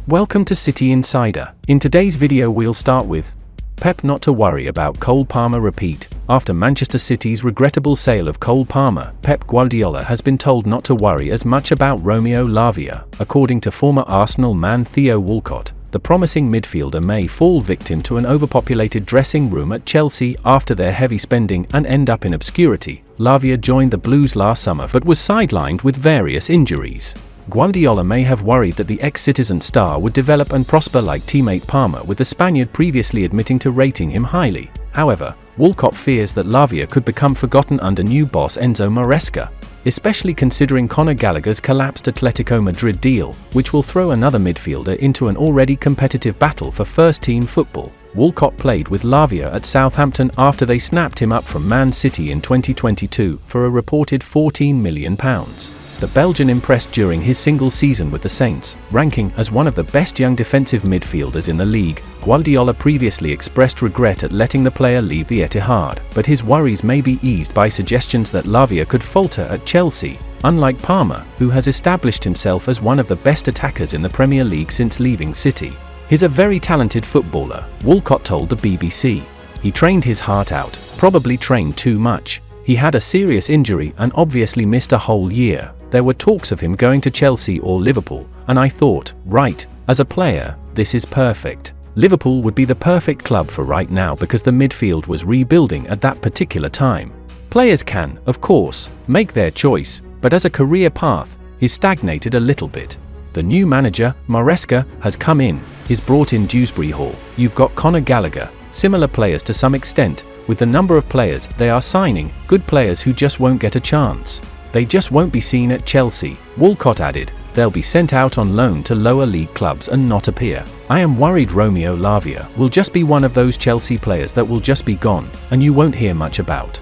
Welcome to City Insider. In today's video we'll start with Pep not to worry about Cole Palmer repeat. After Manchester City's regrettable sale of Cole Palmer, Pep Guardiola has been told not to worry as much about Romeo Lavia. According to former Arsenal man Theo Walcott, the promising midfielder may fall victim to an overpopulated dressing room at Chelsea after their heavy spending and end up in obscurity. Lavia joined the Blues last summer but was sidelined with various injuries. Guardiola may have worried that the ex-Citizen star would develop and prosper like teammate Palmer, with the Spaniard previously admitting to rating him highly. However, Walcott fears that Lavia could become forgotten under new boss Enzo Maresca, especially considering Conor Gallagher's collapsed Atletico Madrid deal, which will throw another midfielder into an already competitive battle for first-team football. Walcott played with Lavia at Southampton after they snapped him up from Man City in 2022 for a reported £14 million. The Belgian impressed during his single season with the Saints, ranking as one of the best young defensive midfielders in the league. Guardiola previously expressed regret at letting the player leave the Etihad, but his worries may be eased by suggestions that Lavia could falter at Chelsea. Unlike Palmer, who has established himself as one of the best attackers in the Premier League since leaving City, he's a very talented footballer, Walcott told the BBC. He trained his heart out, probably trained too much. He had a serious injury and obviously missed a whole year. There were talks of him going to Chelsea or Liverpool, and I thought, right, as a player, this is perfect. Liverpool would be the perfect club for right now because the midfield was rebuilding at that particular time. Players can, of course, make their choice, but as a career path, he's stagnated a little bit. The new manager, Maresca, has come in. He's brought in Dewsbury Hall. You've got Conor Gallagher, similar players to some extent. With the number of players they are signing, good players who just won't get a chance. They just won't be seen at Chelsea, Walcott added. They'll be sent out on loan to lower league clubs and not appear. I am worried Romeo Lavia will just be one of those Chelsea players that will just be gone, and you won't hear much about.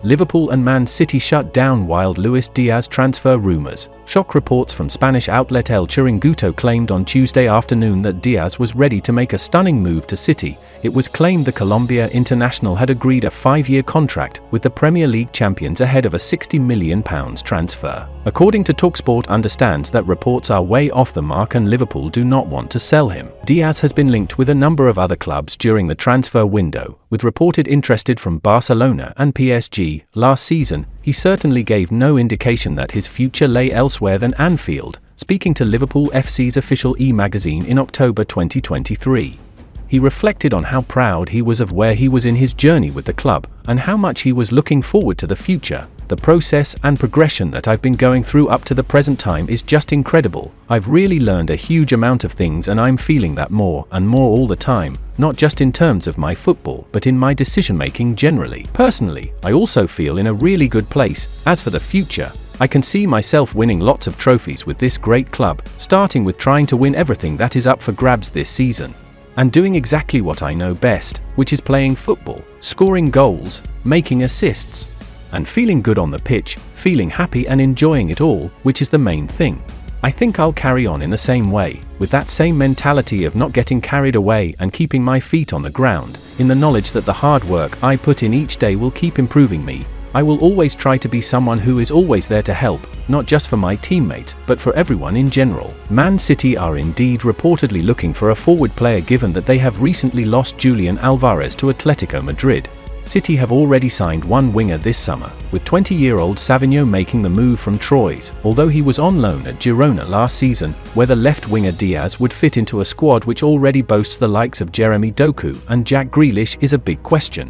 Liverpool and Man City shut down wild Luis Diaz transfer rumours. Shock reports from Spanish outlet El Chiringuito claimed on Tuesday afternoon that Diaz was ready to make a stunning move to City. It was claimed the Colombia international had agreed a 5-year contract with the Premier League champions ahead of a £60 million transfer. According to TalkSport, understands that reports are way off the mark and Liverpool do not want to sell him. Diaz has been linked with a number of other clubs during the transfer window, with reported interested from Barcelona and PSG. Last season, he certainly gave no indication that his future lay elsewhere than Anfield, speaking to Liverpool FC's official e-magazine in October 2023. He reflected on how proud he was of where he was in his journey with the club, and how much he was looking forward to the future. The process and progression that I've been going through up to the present time is just incredible. I've really learned a huge amount of things and I'm feeling that more and more all the time, not just in terms of my football but in my decision making generally. Personally, I also feel in a really good place. As for the future, I can see myself winning lots of trophies with this great club, starting with trying to win everything that is up for grabs this season. And doing exactly what I know best, which is playing football, scoring goals, making assists, and feeling good on the pitch, feeling happy and enjoying it all, which is the main thing. I think I'll carry on in the same way, with that same mentality of not getting carried away and keeping my feet on the ground, in the knowledge that the hard work I put in each day will keep improving me. I will always try to be someone who is always there to help, not just for my teammates, but for everyone in general. Man City are indeed reportedly looking for a forward player given that they have recently lost Julian Alvarez to Atletico Madrid. City have already signed one winger this summer, with 20-year-old Savinho making the move from Troyes, although he was on loan at Girona last season. Whether left winger Diaz would fit into a squad which already boasts the likes of Jeremy Doku and Jack Grealish is a big question.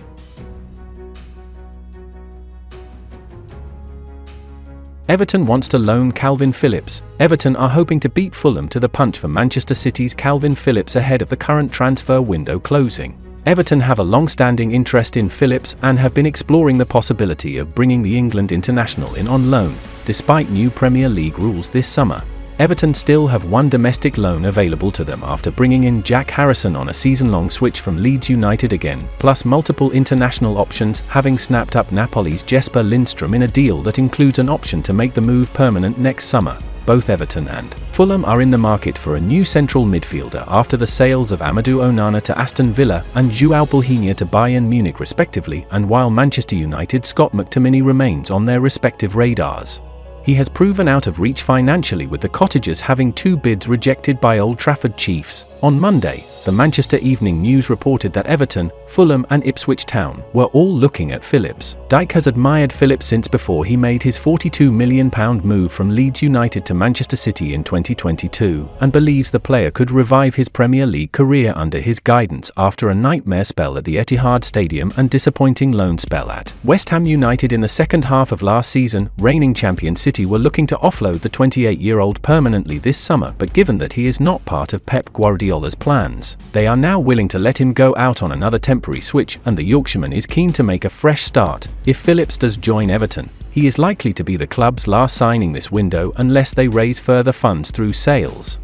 Everton wants to loan Kalvin Phillips. Everton are hoping to beat Fulham to the punch for Manchester City's Kalvin Phillips ahead of the current transfer window closing. Everton have a long-standing interest in Phillips and have been exploring the possibility of bringing the England international in on loan, despite new Premier League rules this summer. Everton still have one domestic loan available to them after bringing in Jack Harrison on a season-long switch from Leeds United again, plus multiple international options, having snapped up Napoli's Jesper Lindstrom in a deal that includes an option to make the move permanent next summer. Both Everton and Fulham are in the market for a new central midfielder after the sales of Amadou Onana to Aston Villa and João Palhinha to Bayern Munich respectively, and while Manchester United's Scott McTominay remains on their respective radars. He has proven out of reach financially, with the Cottagers having 2 bids rejected by Old Trafford chiefs. On Monday, the Manchester Evening News reported that Everton, Fulham and Ipswich Town were all looking at Phillips. Dyke has admired Phillips since before he made his £42 million move from Leeds United to Manchester City in 2022, and believes the player could revive his Premier League career under his guidance after a nightmare spell at the Etihad Stadium and disappointing loan spell at West Ham United in the second half of last season. Reigning champion City were looking to offload the 28-year-old permanently this summer, but given that he is not part of Pep Guardiola's plans, they are now willing to let him go out on another temporary switch, and the Yorkshireman is keen to make a fresh start. If Phillips does join Everton, he is likely to be the club's last signing this window unless they raise further funds through sales.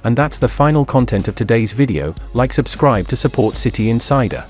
And that's the final content of today's video. Like, subscribe to support City Insider.